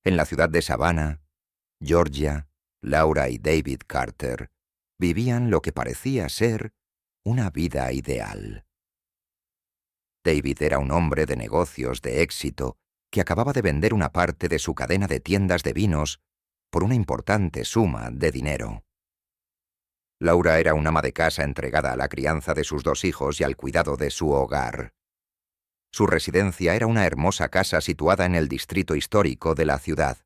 En la ciudad de Savannah, Georgia, Laura y David Carter vivían lo que parecía ser una vida ideal. David era un hombre de negocios de éxito que acababa de vender una parte de su cadena de tiendas de vinos por una importante suma de dinero. Laura era una ama de casa entregada a la crianza de sus 2 hijos y al cuidado de su hogar. Su residencia era una hermosa casa situada en el distrito histórico de la ciudad,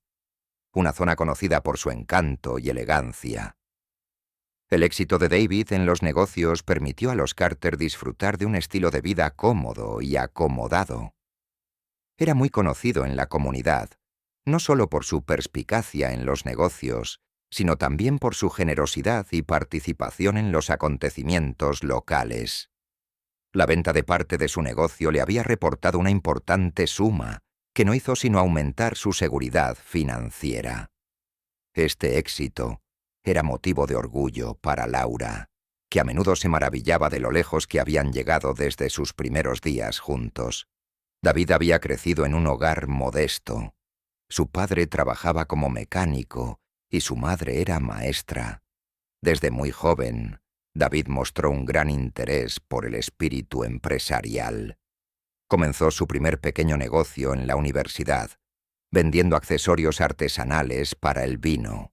una zona conocida por su encanto y elegancia. El éxito de David en los negocios permitió a los Carter disfrutar de un estilo de vida cómodo y acomodado. Era muy conocido en la comunidad, no solo por su perspicacia en los negocios, sino también por su generosidad y participación en los acontecimientos locales. La venta de parte de su negocio le había reportado una importante suma, que no hizo sino aumentar su seguridad financiera. Este éxito era motivo de orgullo para Laura, que a menudo se maravillaba de lo lejos que habían llegado desde sus primeros días juntos. David había crecido en un hogar modesto. Su padre trabajaba como mecánico y su madre era maestra. Desde muy joven, David mostró un gran interés por el espíritu empresarial. Comenzó su primer pequeño negocio en la universidad, vendiendo accesorios artesanales para el vino.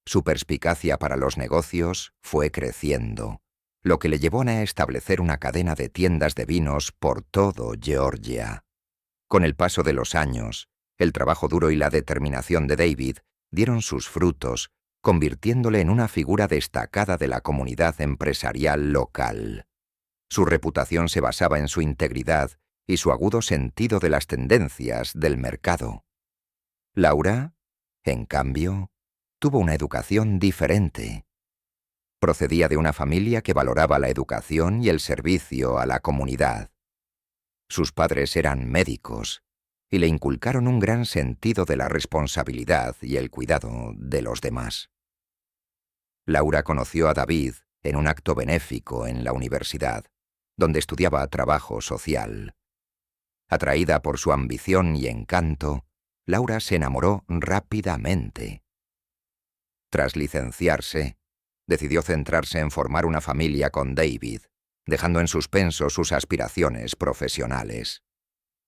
Su perspicacia para los negocios fue creciendo, lo que le llevó a establecer una cadena de tiendas de vinos por todo Georgia. Con el paso de los años, el trabajo duro y la determinación de David dieron sus frutos, convirtiéndole en una figura destacada de la comunidad empresarial local. Su reputación se basaba en su integridad y su agudo sentido de las tendencias del mercado. Laura, en cambio, tuvo una educación diferente. Procedía de una familia que valoraba la educación y el servicio a la comunidad. Sus padres eran médicos y le inculcaron un gran sentido de la responsabilidad y el cuidado de los demás. Laura conoció a David en un acto benéfico en la universidad, donde estudiaba trabajo social. Atraída por su ambición y encanto, Laura se enamoró rápidamente. Tras licenciarse, decidió centrarse en formar una familia con David, dejando en suspenso sus aspiraciones profesionales.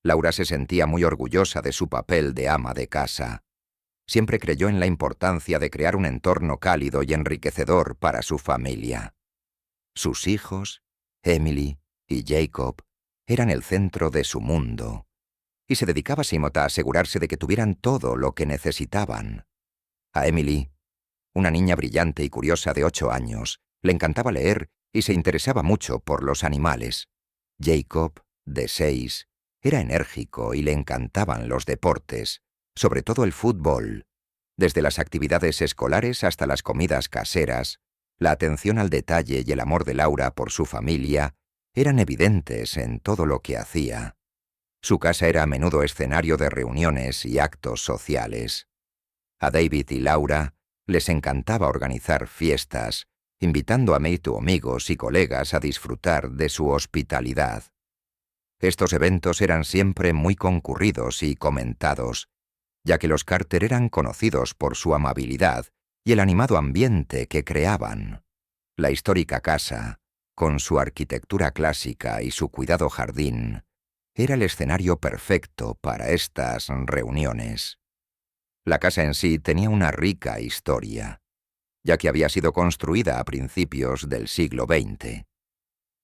Laura se sentía muy orgullosa de su papel de ama de casa. Siempre creyó en la importancia de crear un entorno cálido y enriquecedor para su familia. Sus hijos, Emily y Jacob, eran el centro de su mundo, y se dedicaba a asegurarse de que tuvieran todo lo que necesitaban. A Emily, una niña brillante y curiosa de 8 años, le encantaba leer y se interesaba mucho por los animales. Jacob, de 6, era enérgico y le encantaban los deportes, sobre todo el fútbol. Desde las actividades escolares hasta las comidas caseras, la atención al detalle y el amor de Laura por su familia eran evidentes en todo lo que hacía. Su casa era a menudo escenario de reuniones y actos sociales. A David y Laura les encantaba organizar fiestas, invitando a amigos y colegas a disfrutar de su hospitalidad. Estos eventos eran siempre muy concurridos y comentados, ya que los Carter eran conocidos por su amabilidad y el animado ambiente que creaban. La histórica casa, con su arquitectura clásica y su cuidado jardín, era el escenario perfecto para estas reuniones. La casa en sí tenía una rica historia, ya que había sido construida a principios del siglo XX.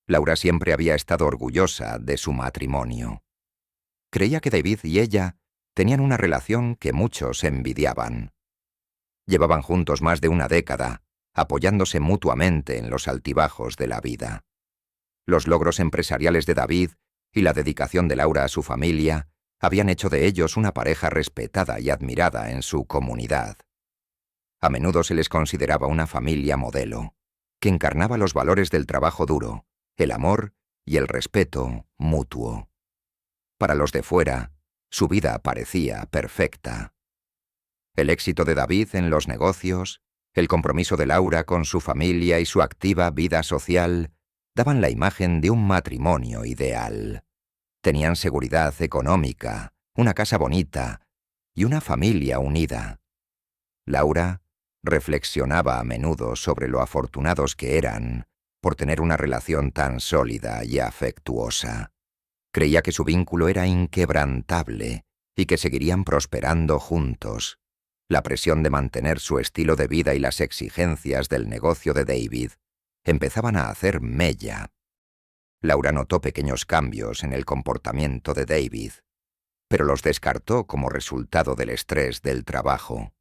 Laura siempre había estado orgullosa de su matrimonio. Creía que David y ella tenían una relación que muchos envidiaban. Llevaban juntos más de una década, apoyándose mutuamente en los altibajos de la vida. Los logros empresariales de David y la dedicación de Laura a su familia habían hecho de ellos una pareja respetada y admirada en su comunidad. A menudo se les consideraba una familia modelo, que encarnaba los valores del trabajo duro, el amor y el respeto mutuo. Para los de fuera, su vida parecía perfecta. El éxito de David en los negocios, el compromiso de Laura con su familia y su activa vida social daban la imagen de un matrimonio ideal. Tenían seguridad económica, una casa bonita y una familia unida. Laura reflexionaba a menudo sobre lo afortunados que eran por tener una relación tan sólida y afectuosa. Creía que su vínculo era inquebrantable y que seguirían prosperando juntos. La presión de mantener su estilo de vida y las exigencias del negocio de David empezaban a hacer mella. Laura notó pequeños cambios en el comportamiento de David, pero los descartó como resultado del estrés del trabajo.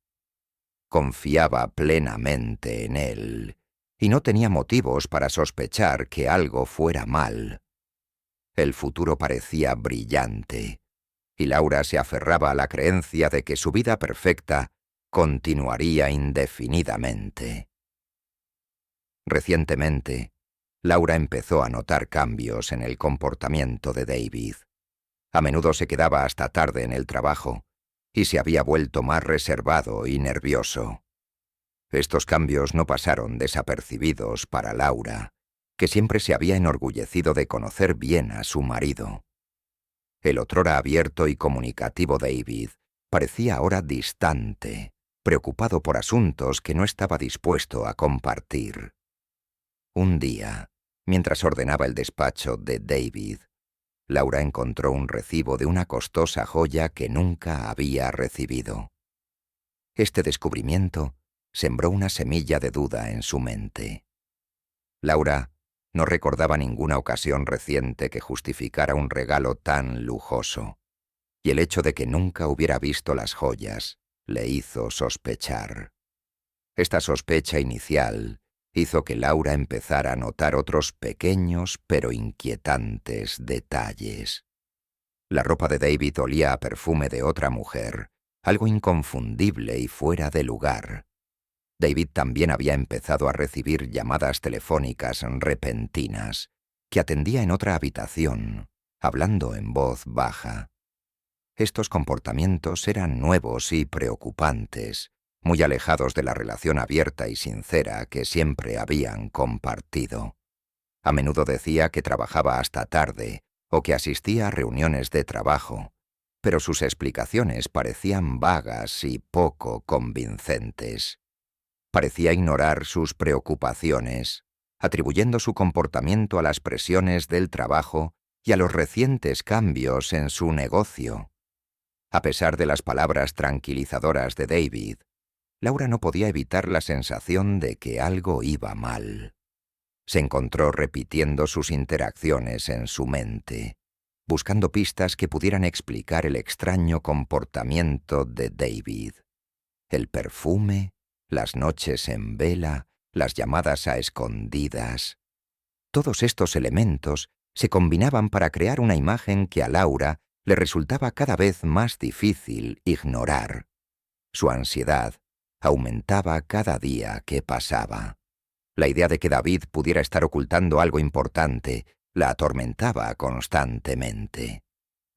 Confiaba plenamente en él y no tenía motivos para sospechar que algo fuera mal. El futuro parecía brillante, y Laura se aferraba a la creencia de que su vida perfecta continuaría indefinidamente. Recientemente, Laura empezó a notar cambios en el comportamiento de David. A menudo se quedaba hasta tarde en el trabajo y se había vuelto más reservado y nervioso. Estos cambios no pasaron desapercibidos para Laura, que siempre se había enorgullecido de conocer bien a su marido. El otrora abierto y comunicativo David parecía ahora distante, preocupado por asuntos que no estaba dispuesto a compartir. Un día, mientras ordenaba el despacho de David, Laura encontró un recibo de una costosa joya que nunca había recibido. Este descubrimiento sembró una semilla de duda en su mente. Laura no recordaba ninguna ocasión reciente que justificara un regalo tan lujoso, y el hecho de que nunca hubiera visto las joyas le hizo sospechar. Esta sospecha inicial hizo que Laura empezara a notar otros pequeños pero inquietantes detalles. La ropa de David olía a perfume de otra mujer, algo inconfundible y fuera de lugar. David también había empezado a recibir llamadas telefónicas repentinas, que atendía en otra habitación, hablando en voz baja. Estos comportamientos eran nuevos y preocupantes, muy alejados de la relación abierta y sincera que siempre habían compartido. A menudo decía que trabajaba hasta tarde o que asistía a reuniones de trabajo, pero sus explicaciones parecían vagas y poco convincentes. Parecía ignorar sus preocupaciones, atribuyendo su comportamiento a las presiones del trabajo y a los recientes cambios en su negocio. A pesar de las palabras tranquilizadoras de David, Laura no podía evitar la sensación de que algo iba mal. Se encontró repitiendo sus interacciones en su mente, buscando pistas que pudieran explicar el extraño comportamiento de David. El perfume, las noches en vela, las llamadas a escondidas. Todos estos elementos se combinaban para crear una imagen que a Laura le resultaba cada vez más difícil ignorar. Su ansiedad aumentaba cada día que pasaba. La idea de que David pudiera estar ocultando algo importante la atormentaba constantemente.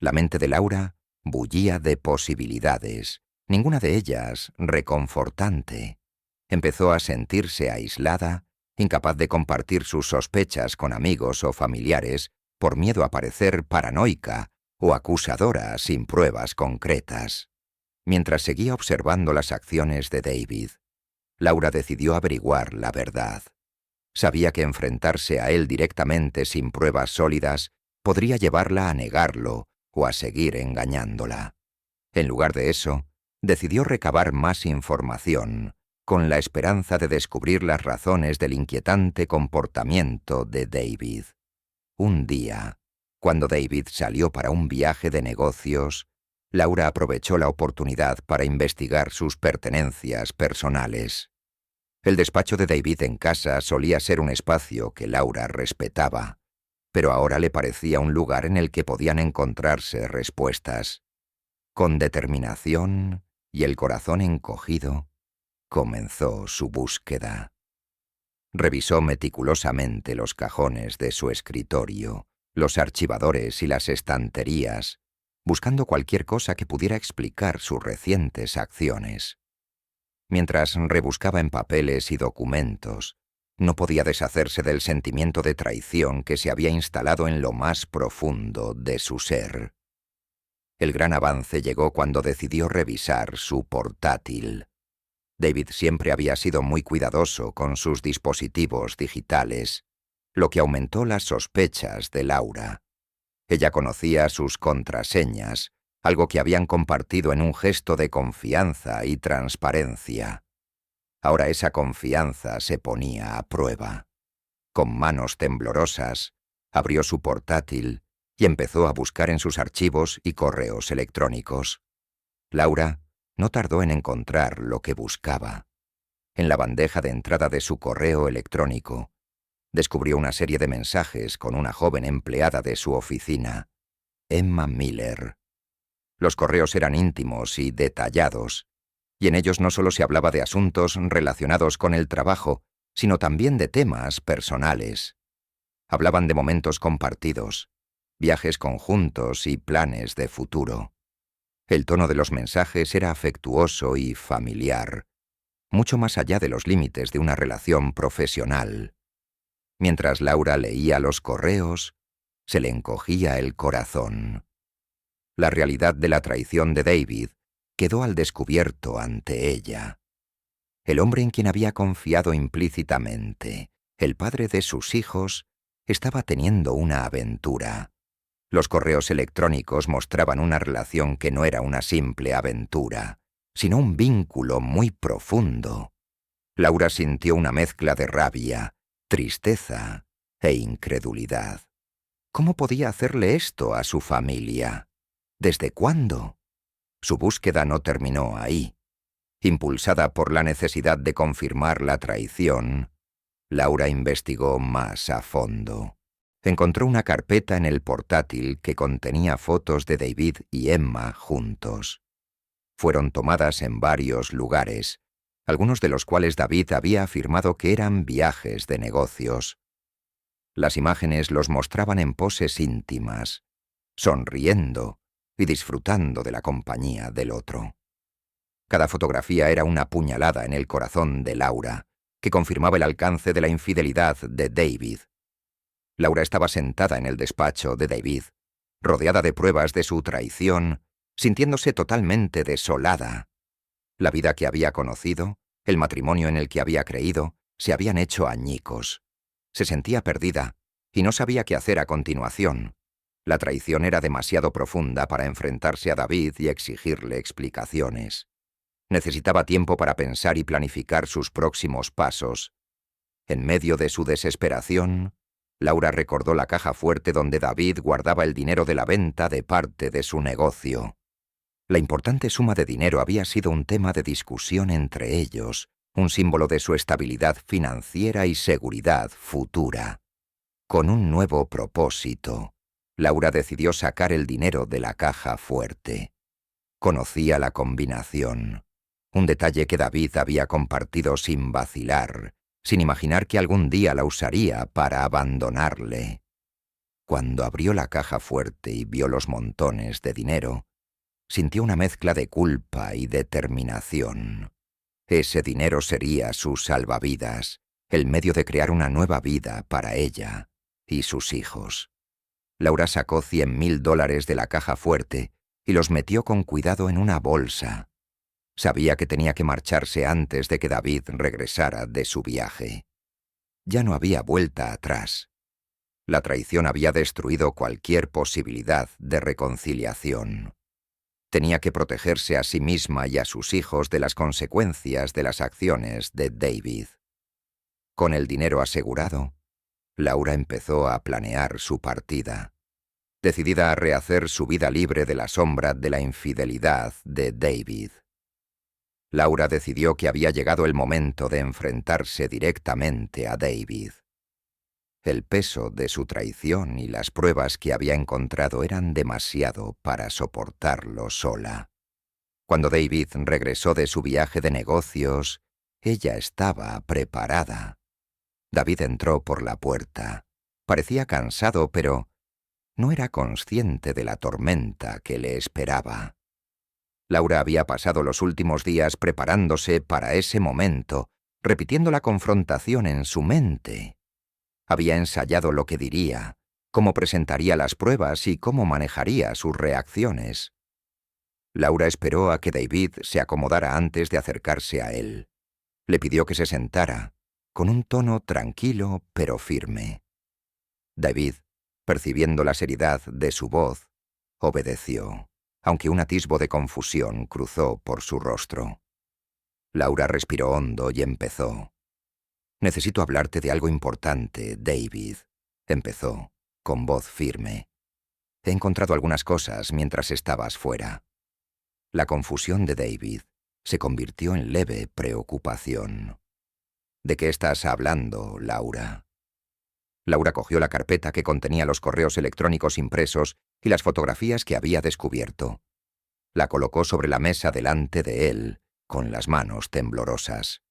La mente de Laura bullía de posibilidades, ninguna de ellas reconfortante. Empezó a sentirse aislada, incapaz de compartir sus sospechas con amigos o familiares por miedo a parecer paranoica o acusadora sin pruebas concretas. Mientras seguía observando las acciones de David, Laura decidió averiguar la verdad. Sabía que enfrentarse a él directamente sin pruebas sólidas podría llevarla a negarlo o a seguir engañándola. En lugar de eso, decidió recabar más información, con la esperanza de descubrir las razones del inquietante comportamiento de David. Un día, cuando David salió para un viaje de negocios, Laura aprovechó la oportunidad para investigar sus pertenencias personales. El despacho de David en casa solía ser un espacio que Laura respetaba, pero ahora le parecía un lugar en el que podían encontrarse respuestas. Con determinación y el corazón encogido, comenzó su búsqueda. Revisó meticulosamente los cajones de su escritorio, los archivadores y las estanterías, buscando cualquier cosa que pudiera explicar sus recientes acciones. Mientras rebuscaba en papeles y documentos, no podía deshacerse del sentimiento de traición que se había instalado en lo más profundo de su ser. El gran avance llegó cuando decidió revisar su portátil. David siempre había sido muy cuidadoso con sus dispositivos digitales, lo que aumentó las sospechas de Laura. Ella conocía sus contraseñas, algo que habían compartido en un gesto de confianza y transparencia. Ahora esa confianza se ponía a prueba. Con manos temblorosas, abrió su portátil y empezó a buscar en sus archivos y correos electrónicos. Laura no tardó en encontrar lo que buscaba. En la bandeja de entrada de su correo electrónico, descubrió una serie de mensajes con una joven empleada de su oficina, Emma Miller. Los correos eran íntimos y detallados, y en ellos no solo se hablaba de asuntos relacionados con el trabajo, sino también de temas personales. Hablaban de momentos compartidos, viajes conjuntos y planes de futuro. El tono de los mensajes era afectuoso y familiar, mucho más allá de los límites de una relación profesional. Mientras Laura leía los correos, se le encogía el corazón. La realidad de la traición de David quedó al descubierto ante ella. El hombre en quien había confiado implícitamente, el padre de sus hijos, estaba teniendo una aventura. Los correos electrónicos mostraban una relación que no era una simple aventura, sino un vínculo muy profundo. Laura sintió una mezcla de rabia, tristeza e incredulidad. ¿Cómo podía hacerle esto a su familia? ¿Desde cuándo? Su búsqueda no terminó ahí. Impulsada por la necesidad de confirmar la traición, Laura investigó más a fondo. Encontró una carpeta en el portátil que contenía fotos de David y Emma juntos. Fueron tomadas en varios lugares, algunos de los cuales David había afirmado que eran viajes de negocios. Las imágenes los mostraban en poses íntimas, sonriendo y disfrutando de la compañía del otro. Cada fotografía era una puñalada en el corazón de Laura, que confirmaba el alcance de la infidelidad de David. Laura estaba sentada en el despacho de David, rodeada de pruebas de su traición, sintiéndose totalmente desolada. La vida que había conocido, el matrimonio en el que había creído, se habían hecho añicos. Se sentía perdida y no sabía qué hacer a continuación. La traición era demasiado profunda para enfrentarse a David y exigirle explicaciones. Necesitaba tiempo para pensar y planificar sus próximos pasos. En medio de su desesperación, Laura recordó la caja fuerte donde David guardaba el dinero de la venta de parte de su negocio. La importante suma de dinero había sido un tema de discusión entre ellos, un símbolo de su estabilidad financiera y seguridad futura. Con un nuevo propósito, Laura decidió sacar el dinero de la caja fuerte. Conocía la combinación, un detalle que David había compartido sin vacilar, sin imaginar que algún día la usaría para abandonarle. Cuando abrió la caja fuerte y vio los montones de dinero, sintió una mezcla de culpa y determinación. Ese dinero sería su salvavidas, el medio de crear una nueva vida para ella y sus hijos. Laura sacó $100,000 de la caja fuerte y los metió con cuidado en una bolsa. Sabía que tenía que marcharse antes de que David regresara de su viaje. Ya no había vuelta atrás. La traición había destruido cualquier posibilidad de reconciliación. Tenía que protegerse a sí misma y a sus hijos de las consecuencias de las acciones de David. Con el dinero asegurado, Laura empezó a planear su partida, decidida a rehacer su vida libre de la sombra de la infidelidad de David. Laura decidió que había llegado el momento de enfrentarse directamente a David. El peso de su traición y las pruebas que había encontrado eran demasiado para soportarlo sola. Cuando David regresó de su viaje de negocios, ella estaba preparada. David entró por la puerta. Parecía cansado, pero no era consciente de la tormenta que le esperaba. Laura había pasado los últimos días preparándose para ese momento, repitiendo la confrontación en su mente. Había ensayado lo que diría, cómo presentaría las pruebas y cómo manejaría sus reacciones. Laura esperó a que David se acomodara antes de acercarse a él. Le pidió que se sentara, con un tono tranquilo pero firme. David, percibiendo la seriedad de su voz, obedeció, aunque un atisbo de confusión cruzó por su rostro. Laura respiró hondo y empezó. «Necesito hablarte de algo importante, David», empezó, con voz firme. «He encontrado algunas cosas mientras estabas fuera». La confusión de David se convirtió en leve preocupación. «¿De qué estás hablando, Laura?» Laura cogió la carpeta que contenía los correos electrónicos impresos y las fotografías que había descubierto. La colocó sobre la mesa delante de él, con las manos temblorosas.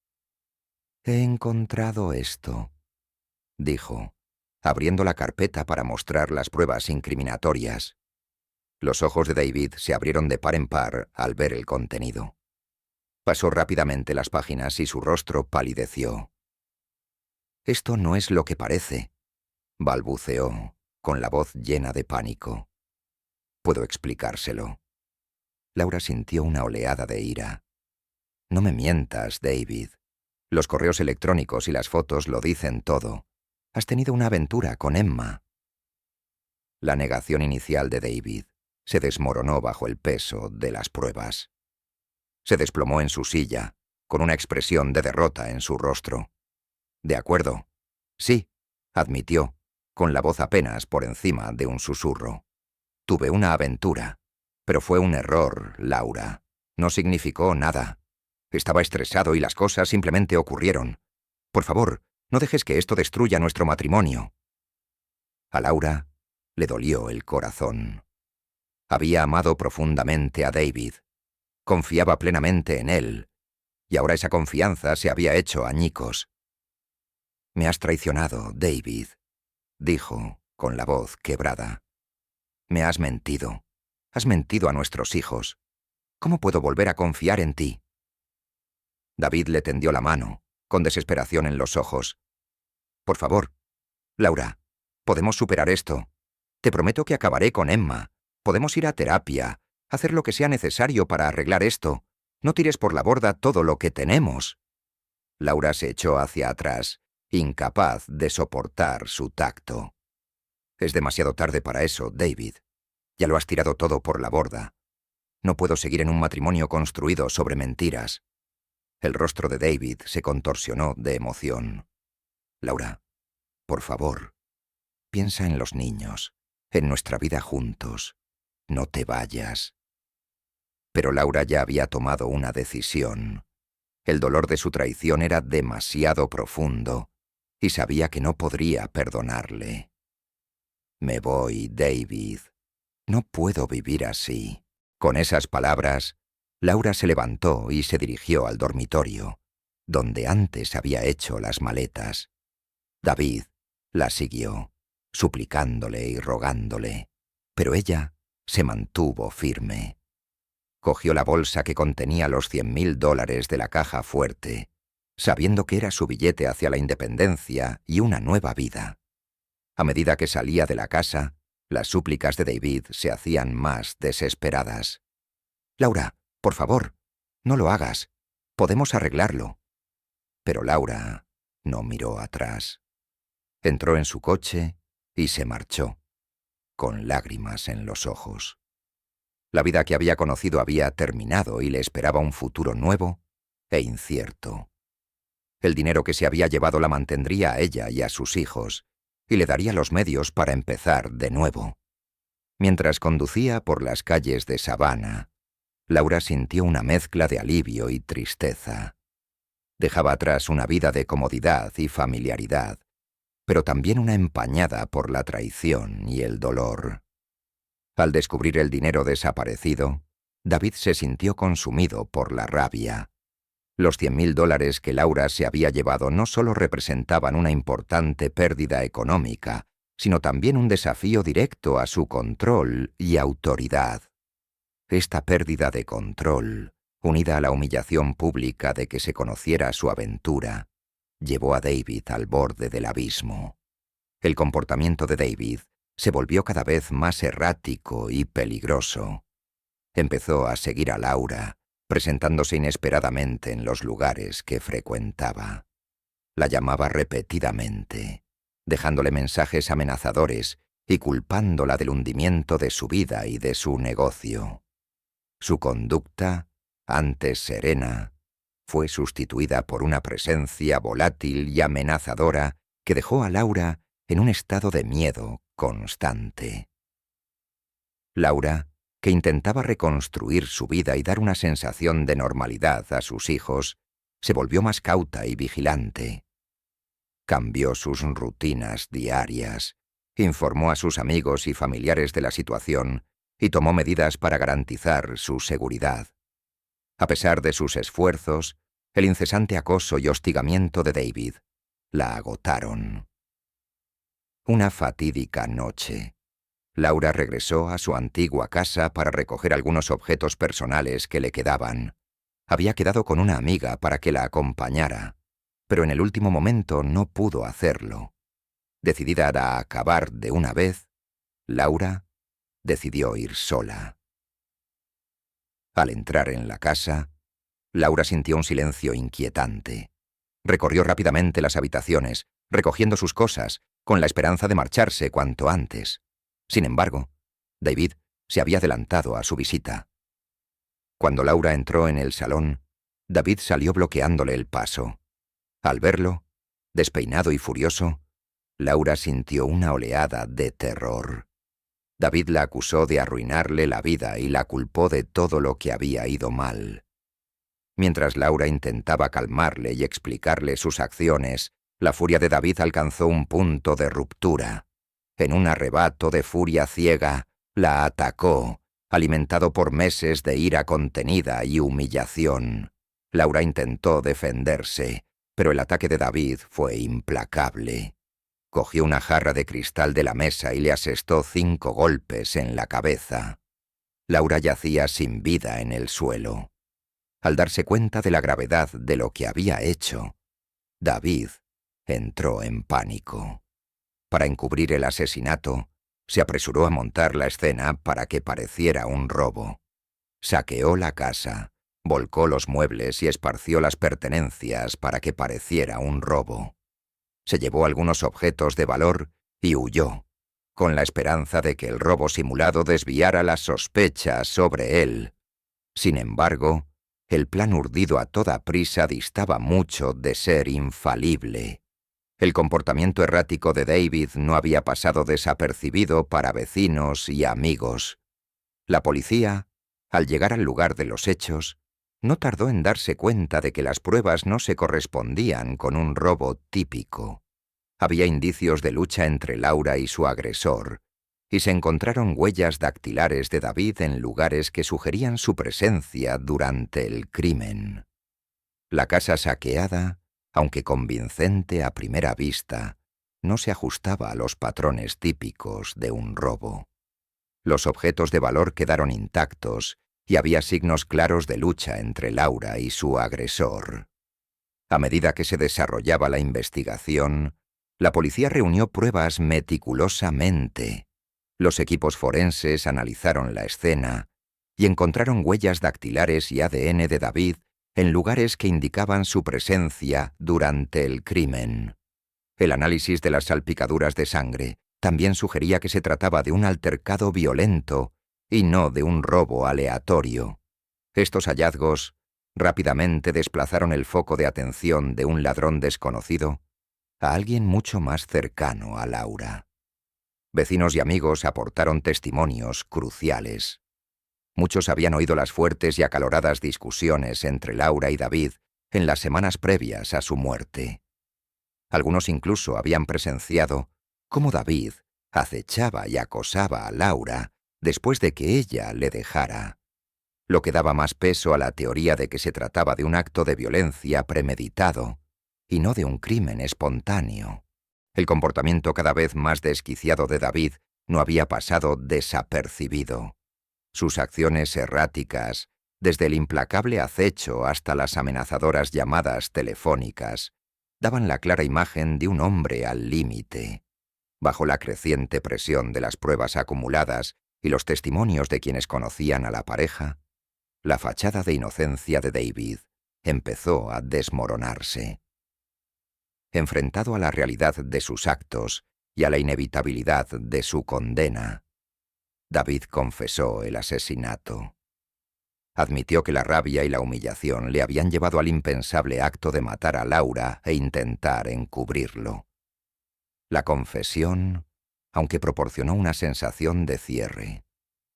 «He encontrado esto», dijo, abriendo la carpeta para mostrar las pruebas incriminatorias. Los ojos de David se abrieron de par en par al ver el contenido. Pasó rápidamente las páginas y su rostro palideció. «Esto no es lo que parece», balbuceó, con la voz llena de pánico. «Puedo explicárselo». Laura sintió una oleada de ira. «No me mientas, David. Los correos electrónicos y las fotos lo dicen todo. Has tenido una aventura con Emma». La negación inicial de David se desmoronó bajo el peso de las pruebas. Se desplomó en su silla, con una expresión de derrota en su rostro. «De acuerdo. Sí», admitió, con la voz apenas por encima de un susurro. «Tuve una aventura. Pero fue un error, Laura. No significó nada. Estaba estresado y las cosas simplemente ocurrieron. Por favor, no dejes que esto destruya nuestro matrimonio». A Laura le dolió el corazón. Había amado profundamente a David. Confiaba plenamente en él. Y ahora esa confianza se había hecho añicos. «Me has traicionado, David», dijo, con la voz quebrada. «Me has mentido. Has mentido a nuestros hijos. ¿Cómo puedo volver a confiar en ti?» David le tendió la mano, con desesperación en los ojos. «Por favor, Laura, podemos superar esto. Te prometo que acabaré con Emma. Podemos ir a terapia, hacer lo que sea necesario para arreglar esto. No tires por la borda todo lo que tenemos». Laura se echó hacia atrás, incapaz de soportar su tacto. «Es demasiado tarde para eso, David. Ya lo has tirado todo por la borda. No puedo seguir en un matrimonio construido sobre mentiras». El rostro de David se contorsionó de emoción. «Laura, por favor, piensa en los niños, en nuestra vida juntos. No te vayas». Pero Laura ya había tomado una decisión. El dolor de su traición era demasiado profundo y sabía que no podría perdonarle. «Me voy, David. No puedo vivir así». Con esas palabras, Laura se levantó y se dirigió al dormitorio, donde antes había hecho las maletas. David la siguió, suplicándole y rogándole, pero ella se mantuvo firme. Cogió la bolsa que contenía los $100,000 de la caja fuerte, sabiendo que era su billete hacia la independencia y una nueva vida. A medida que salía de la casa, las súplicas de David se hacían más desesperadas. «Laura, por favor, no lo hagas. Podemos arreglarlo». Pero Laura no miró atrás. Entró en su coche y se marchó, con lágrimas en los ojos. La vida que había conocido había terminado y le esperaba un futuro nuevo e incierto. El dinero que se había llevado la mantendría a ella y a sus hijos, y le daría los medios para empezar de nuevo. Mientras conducía por las calles de Savannah, Laura sintió una mezcla de alivio y tristeza. Dejaba atrás una vida de comodidad y familiaridad, pero también una empañada por la traición y el dolor. Al descubrir el dinero desaparecido, David se sintió consumido por la rabia. Los $100,000 que Laura se había llevado no solo representaban una importante pérdida económica, sino también un desafío directo a su control y autoridad. Esta pérdida de control, unida a la humillación pública de que se conociera su aventura, llevó a David al borde del abismo. El comportamiento de David se volvió cada vez más errático y peligroso. empezó a seguir a Laura, presentándose inesperadamente en los lugares que frecuentaba. La llamaba repetidamente, dejándole mensajes amenazadores y culpándola del hundimiento de su vida y de su negocio. Su conducta, antes serena, fue sustituida por una presencia volátil y amenazadora que dejó a Laura en un estado de miedo constante. Laura, que intentaba reconstruir su vida y dar una sensación de normalidad a sus hijos, se volvió más cauta y vigilante. Cambió sus rutinas diarias, informó a sus amigos y familiares de la situación y tomó medidas para garantizar su seguridad. A pesar de sus esfuerzos, el incesante acoso y hostigamiento de David la agotaron. Una fatídica noche, Laura regresó a su antigua casa para recoger algunos objetos personales que le quedaban. Había quedado con una amiga para que la acompañara, pero en el último momento no pudo hacerlo. Decidida a acabar de una vez, Laura decidió ir sola. Al entrar en la casa, Laura sintió un silencio inquietante. Recorrió rápidamente las habitaciones, recogiendo sus cosas, con la esperanza de marcharse cuanto antes. Sin embargo, David se había adelantado a su visita. Cuando Laura entró en el salón, David salió bloqueándole el paso. Al verlo, despeinado y furioso, Laura sintió una oleada de terror. David la acusó de arruinarle la vida y la culpó de todo lo que había ido mal. Mientras Laura intentaba calmarle y explicarle sus acciones, la furia de David alcanzó un punto de ruptura. En un arrebato de furia ciega, la atacó, alimentado por meses de ira contenida y humillación. Laura intentó defenderse, pero el ataque de David fue implacable. Cogió una jarra de cristal de la mesa y le asestó 5 golpes en la cabeza. Laura yacía sin vida en el suelo. Al darse cuenta de la gravedad de lo que había hecho, David entró en pánico. Para encubrir el asesinato, se apresuró a montar la escena para que pareciera un robo. Saqueó la casa, volcó los muebles y esparció las pertenencias para que pareciera un robo. Se llevó algunos objetos de valor y huyó, con la esperanza de que el robo simulado desviara las sospechas sobre él. Sin embargo, el plan urdido a toda prisa distaba mucho de ser infalible. El comportamiento errático de David no había pasado desapercibido para vecinos y amigos. La policía, al llegar al lugar de los hechos, no tardó en darse cuenta de que las pruebas no se correspondían con un robo típico. Había indicios de lucha entre Laura y su agresor, y se encontraron huellas dactilares de David en lugares que sugerían su presencia durante el crimen. La casa saqueada, aunque convincente a primera vista, no se ajustaba a los patrones típicos de un robo. Los objetos de valor quedaron intactos y había signos claros de lucha entre Laura y su agresor. A medida que se desarrollaba la investigación, la policía reunió pruebas meticulosamente. Los equipos forenses analizaron la escena y encontraron huellas dactilares y ADN de David en lugares que indicaban su presencia durante el crimen. El análisis de las salpicaduras de sangre también sugería que se trataba de un altercado violento y no de un robo aleatorio. Estos hallazgos rápidamente desplazaron el foco de atención de un ladrón desconocido a alguien mucho más cercano a Laura. Vecinos y amigos aportaron testimonios cruciales. Muchos habían oído las fuertes y acaloradas discusiones entre Laura y David en las semanas previas a su muerte. Algunos incluso habían presenciado cómo David acechaba y acosaba a Laura después de que ella le dejara, lo que daba más peso a la teoría de que se trataba de un acto de violencia premeditado y no de un crimen espontáneo. El comportamiento cada vez más desquiciado de David no había pasado desapercibido. Sus acciones erráticas, desde el implacable acecho hasta las amenazadoras llamadas telefónicas, daban la clara imagen de un hombre al límite. Bajo la creciente presión de las pruebas acumuladas y los testimonios de quienes conocían a la pareja, la fachada de inocencia de David empezó a desmoronarse. Enfrentado a la realidad de sus actos y a la inevitabilidad de su condena, David confesó el asesinato. Admitió que la rabia y la humillación le habían llevado al impensable acto de matar a Laura e intentar encubrirlo. La confesión, aunque proporcionó una sensación de cierre,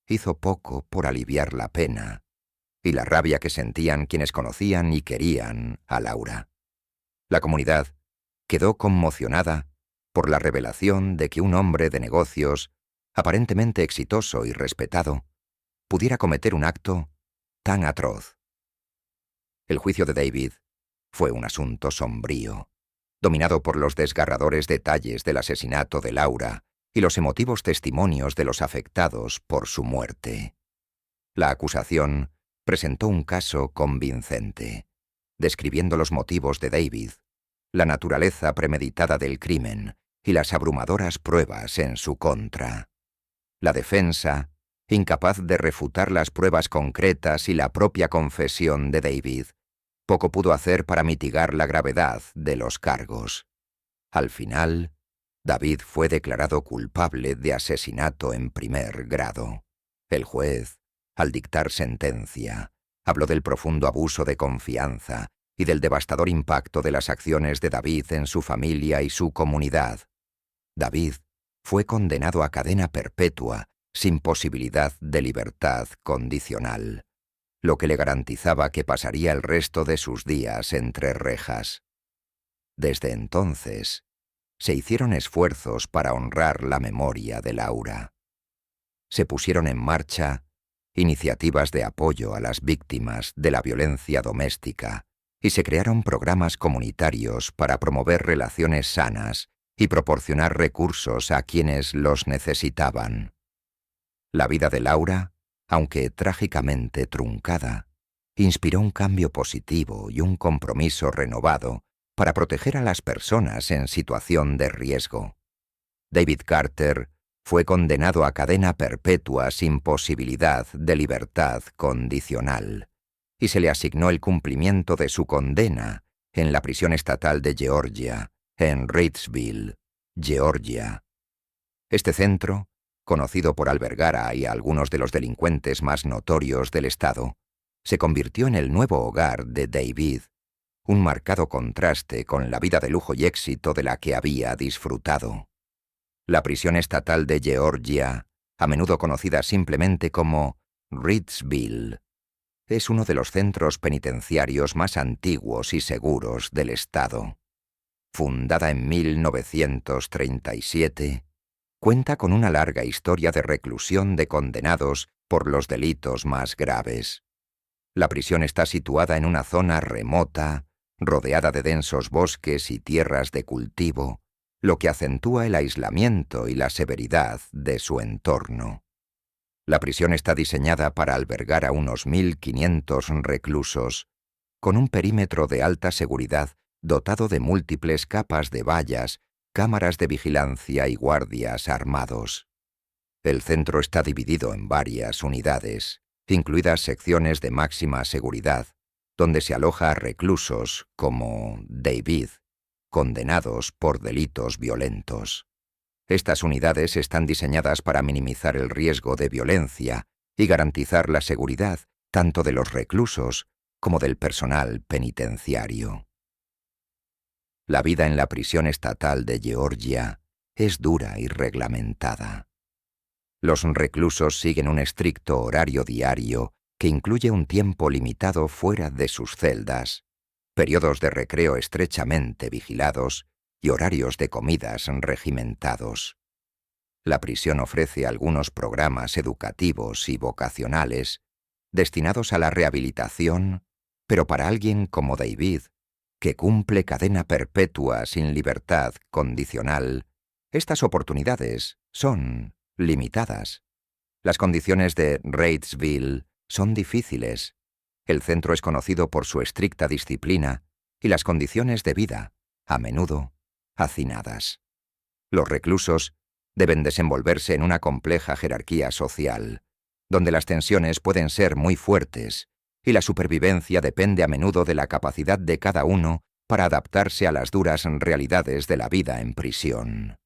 hizo poco por aliviar la pena y la rabia que sentían quienes conocían y querían a Laura. La comunidad quedó conmocionada por la revelación de que un hombre de negocios, aparentemente exitoso y respetado, pudiera cometer un acto tan atroz. El juicio de David fue un asunto sombrío, dominado por los desgarradores detalles del asesinato de Laura y los emotivos testimonios de los afectados por su muerte. La acusación presentó un caso convincente, describiendo los motivos de David, la naturaleza premeditada del crimen y las abrumadoras pruebas en su contra. La defensa, incapaz de refutar las pruebas concretas y la propia confesión de David, poco pudo hacer para mitigar la gravedad de los cargos. Al final, David fue declarado culpable de asesinato en primer grado. El juez, al dictar sentencia, habló del profundo abuso de confianza y del devastador impacto de las acciones de David en su familia y su comunidad. David fue condenado a cadena perpetua sin posibilidad de libertad condicional, lo que le garantizaba que pasaría el resto de sus días entre rejas. Desde entonces, se hicieron esfuerzos para honrar la memoria de Laura. Se pusieron en marcha iniciativas de apoyo a las víctimas de la violencia doméstica y se crearon programas comunitarios para promover relaciones sanas y proporcionar recursos a quienes los necesitaban. La vida de Laura, aunque trágicamente truncada, inspiró un cambio positivo y un compromiso renovado para proteger a las personas en situación de riesgo. David Carter fue condenado a cadena perpetua sin posibilidad de libertad condicional, y se le asignó el cumplimiento de su condena en la prisión estatal de Georgia, en Reidsville, Georgia. Este centro, conocido por albergar a algunos de los delincuentes más notorios del estado, se convirtió en el nuevo hogar de David, un marcado contraste con la vida de lujo y éxito de la que había disfrutado. La prisión estatal de Georgia, a menudo conocida simplemente como Reidsville, es uno de los centros penitenciarios más antiguos y seguros del estado. Fundada en 1937, cuenta con una larga historia de reclusión de condenados por los delitos más graves. La prisión está situada en una zona remota, rodeada de densos bosques y tierras de cultivo, lo que acentúa el aislamiento y la severidad de su entorno. La prisión está diseñada para albergar a unos 1.500 reclusos, con un perímetro de alta seguridad dotado de múltiples capas de vallas, cámaras de vigilancia y guardias armados. El centro está dividido en varias unidades, incluidas secciones de máxima seguridad, donde se aloja a reclusos como David, condenados por delitos violentos. Estas unidades están diseñadas para minimizar el riesgo de violencia y garantizar la seguridad tanto de los reclusos como del personal penitenciario. La vida en la prisión estatal de Georgia es dura y reglamentada. Los reclusos siguen un estricto horario diario que incluye un tiempo limitado fuera de sus celdas, periodos de recreo estrechamente vigilados y horarios de comidas regimentados. La prisión ofrece algunos programas educativos y vocacionales destinados a la rehabilitación, pero para alguien como David, que cumple cadena perpetua sin libertad condicional, estas oportunidades son limitadas. Las condiciones de Reidsville son difíciles. El centro es conocido por su estricta disciplina y las condiciones de vida, a menudo, hacinadas. Los reclusos Deben desenvolverse en una compleja jerarquía social, donde las tensiones pueden ser muy fuertes y la supervivencia depende a menudo de la capacidad de cada uno para adaptarse a las duras realidades de la vida en prisión.